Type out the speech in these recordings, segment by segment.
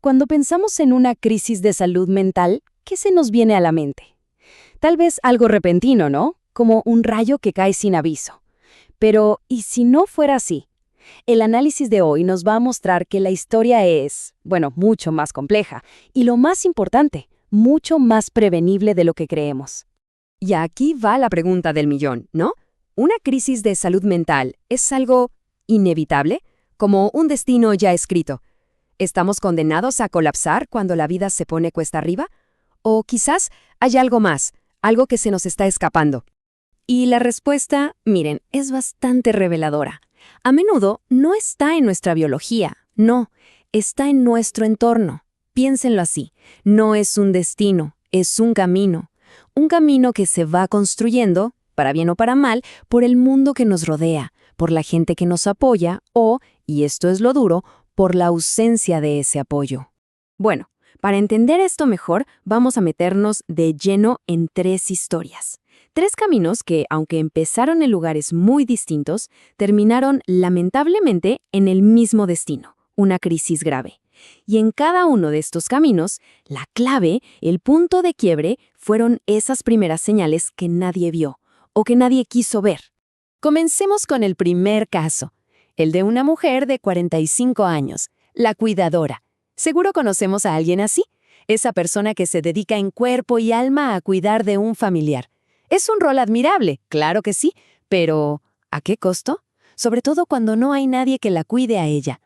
cuando pensamos en una crisis de salud mental, ¿qué se nos viene a la mente? Tal vez algo repentino, ¿no? Como un rayo que cae sin aviso. Pero, ¿y si no fuera así? El análisis de hoy nos va a mostrar que la historia es, bueno, mucho más compleja y lo más importante, mucho más prevenible de lo que creemos. Y aquí va la pregunta del millón, ¿no? ¿Una crisis de salud mental es algo inevitable, como un destino ya escrito? ¿Estamos condenados a colapsar cuando la vida se pone cuesta arriba? ¿O quizás hay algo más, algo que se nos está escapando? Y la respuesta, miren, es bastante reveladora. A menudo no está en nuestra biología, no, está en nuestro entorno. Piénsenlo así, no es un destino, es un camino que se va construyendo, para bien o para mal, por el mundo que nos rodea, por la gente que nos apoya o, y esto es lo duro, por la ausencia de ese apoyo. Bueno, para entender esto mejor, vamos a meternos de lleno en 3 historias. 3 caminos que, aunque empezaron en lugares muy distintos, terminaron lamentablemente en el mismo destino, una crisis grave. Y en cada uno de estos caminos, la clave, el punto de quiebre, fueron esas primeras señales que nadie vio o que nadie quiso ver. Comencemos con el primer caso, el de una mujer de 45 años, la cuidadora. Seguro conocemos a alguien así, esa persona que se dedica en cuerpo y alma a cuidar de un familiar. Es un rol admirable, claro que sí, pero ¿a qué costo? Sobre todo cuando no hay nadie que la cuide a ella.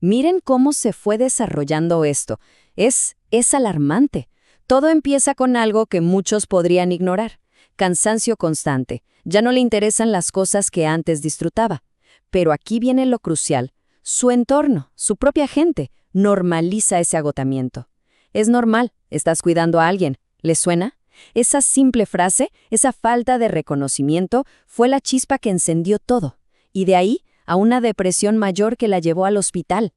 Miren cómo se fue desarrollando esto. Es alarmante. Todo empieza con algo que muchos podrían ignorar. Cansancio constante. Ya no le interesan las cosas que antes disfrutaba. Pero aquí viene lo crucial. Su entorno, su propia gente, normaliza ese agotamiento. Es normal, estás cuidando a alguien. ¿Le suena? Esa simple frase, esa falta de reconocimiento, fue la chispa que encendió todo. Y de ahí a una depresión mayor que la llevó al hospital.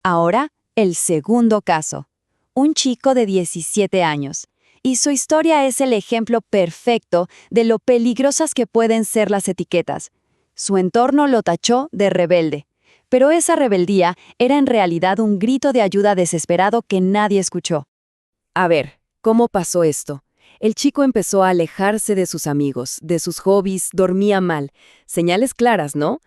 Ahora, el segundo caso. Un chico de 17 años. Y su historia es el ejemplo perfecto de lo peligrosas que pueden ser las etiquetas. Su entorno lo tachó de rebelde. Pero esa rebeldía era en realidad un grito de ayuda desesperado que nadie escuchó. A ver, ¿cómo pasó esto? El chico empezó a alejarse de sus amigos, de sus hobbies, dormía mal. Señales claras, ¿no?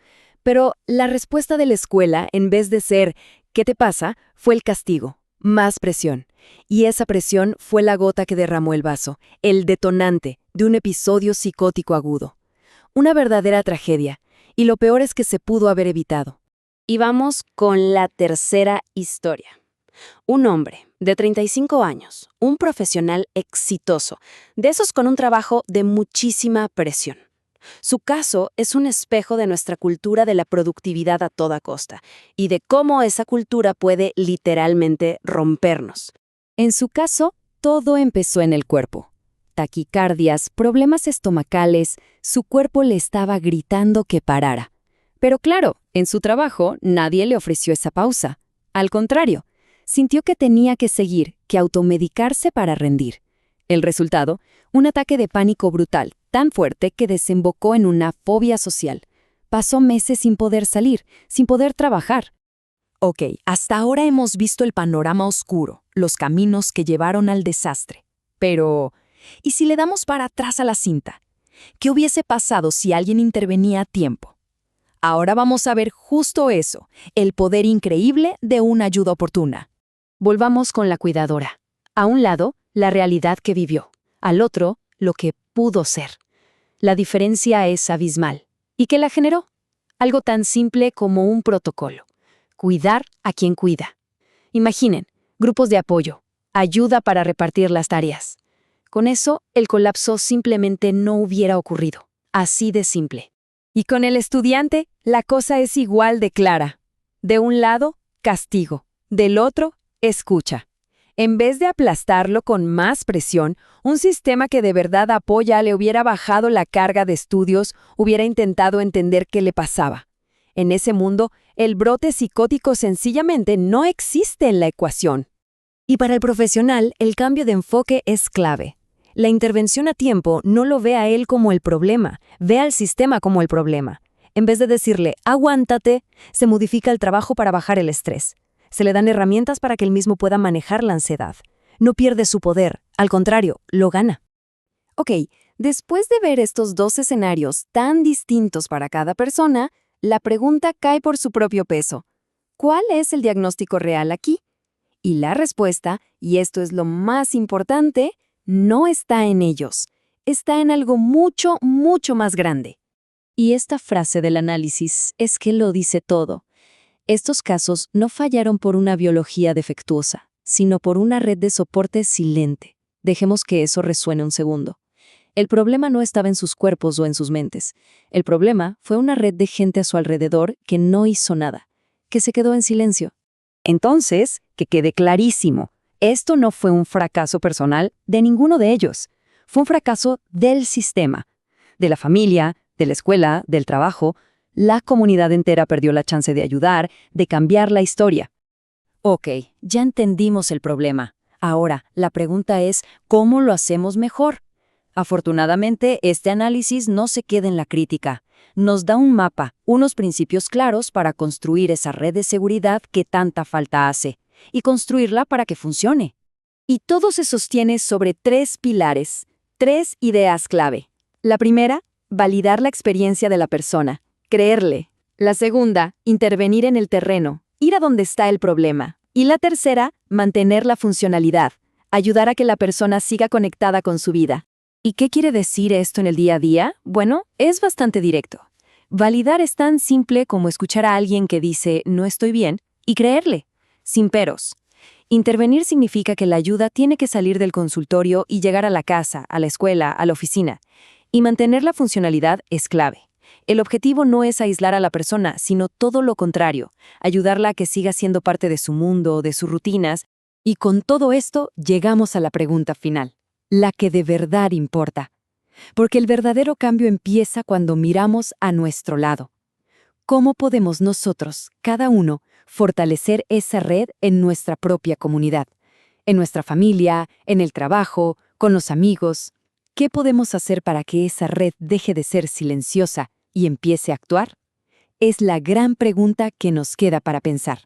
Pero la respuesta de la escuela, en vez de ser ¿qué te pasa?, fue el castigo, más presión. Y esa presión fue la gota que derramó el vaso, el detonante de un episodio psicótico agudo. Una verdadera tragedia, y lo peor es que se pudo haber evitado. Y vamos con la tercera historia. Un hombre de 35 años, un profesional exitoso, de esos con un trabajo de muchísima presión. Su caso es un espejo de nuestra cultura de la productividad a toda costa y de cómo esa cultura puede literalmente rompernos. En su caso, todo empezó en el cuerpo. Taquicardias, problemas estomacales, su cuerpo le estaba gritando que parara. Pero claro, en su trabajo nadie le ofreció esa pausa. Al contrario, sintió que tenía que seguir, que automedicarse para rendir. El resultado, un ataque de pánico brutal, tan fuerte que desembocó en una fobia social. Pasó meses sin poder salir, sin poder trabajar. Ok, hasta ahora hemos visto el panorama oscuro, los caminos que llevaron al desastre. Pero, ¿y si le damos para atrás a la cinta? ¿Qué hubiese pasado si alguien intervenía a tiempo? Ahora vamos a ver justo eso, el poder increíble de una ayuda oportuna. Volvamos con la cuidadora. A un lado, la realidad que vivió. Al otro, lo que pudo ser. La diferencia es abismal. ¿Y qué la generó? Algo tan simple como un protocolo. Cuidar a quien cuida. Imaginen, grupos de apoyo, ayuda para repartir las tareas. Con eso, el colapso simplemente no hubiera ocurrido. Así de simple. Y con el estudiante, la cosa es igual de clara. De un lado, castigo. Del otro, escucha. En vez de aplastarlo con más presión, un sistema que de verdad apoya le hubiera bajado la carga de estudios, hubiera intentado entender qué le pasaba. En ese mundo, el brote psicótico sencillamente no existe en la ecuación. Y para el profesional, el cambio de enfoque es clave. La intervención a tiempo no lo ve a él como el problema, ve al sistema como el problema. En vez de decirle, aguántate, se modifica el trabajo para bajar el estrés. Se le dan herramientas para que él mismo pueda manejar la ansiedad. No pierde su poder, al contrario, lo gana. Ok, después de ver estos dos escenarios tan distintos para cada persona, la pregunta cae por su propio peso. ¿Cuál es el diagnóstico real aquí? Y la respuesta, y esto es lo más importante, no está en ellos. Está en algo mucho, mucho más grande. Y esta frase del análisis es que lo dice todo. Estos casos no fallaron por una biología defectuosa, sino por una red de soporte silente. Dejemos que eso resuene un segundo. El problema no estaba en sus cuerpos o en sus mentes. El problema fue una red de gente a su alrededor que no hizo nada, que se quedó en silencio. Entonces, que quede clarísimo, esto no fue un fracaso personal de ninguno de ellos. Fue un fracaso del sistema, de la familia, de la escuela, del trabajo. La comunidad entera perdió la chance de ayudar, de cambiar la historia. Ok, ya entendimos el problema. Ahora, la pregunta es, ¿cómo lo hacemos mejor? Afortunadamente, este análisis no se queda en la crítica. Nos da un mapa, unos principios claros para construir esa red de seguridad que tanta falta hace, y construirla para que funcione. Y todo se sostiene sobre 3 pilares, 3 ideas clave. La primera, validar la experiencia de la persona, creerle. La segunda, intervenir en el terreno, ir a donde está el problema. Y la tercera, mantener la funcionalidad, ayudar a que la persona siga conectada con su vida. ¿Y qué quiere decir esto en el día a día? Bueno, es bastante directo. Validar es tan simple como escuchar a alguien que dice «no estoy bien» y creerle, sin peros. Intervenir significa que la ayuda tiene que salir del consultorio y llegar a la casa, a la escuela, a la oficina. Y mantener la funcionalidad es clave. El objetivo no es aislar a la persona, sino todo lo contrario, ayudarla a que siga siendo parte de su mundo, de sus rutinas. Y con todo esto llegamos a la pregunta final, la que de verdad importa. Porque el verdadero cambio empieza cuando miramos a nuestro lado. ¿Cómo podemos nosotros, cada uno, fortalecer esa red en nuestra propia comunidad? En nuestra familia, en el trabajo, con los amigos. ¿Qué podemos hacer para que esa red deje de ser silenciosa y empiece a actuar? Es la gran pregunta que nos queda para pensar.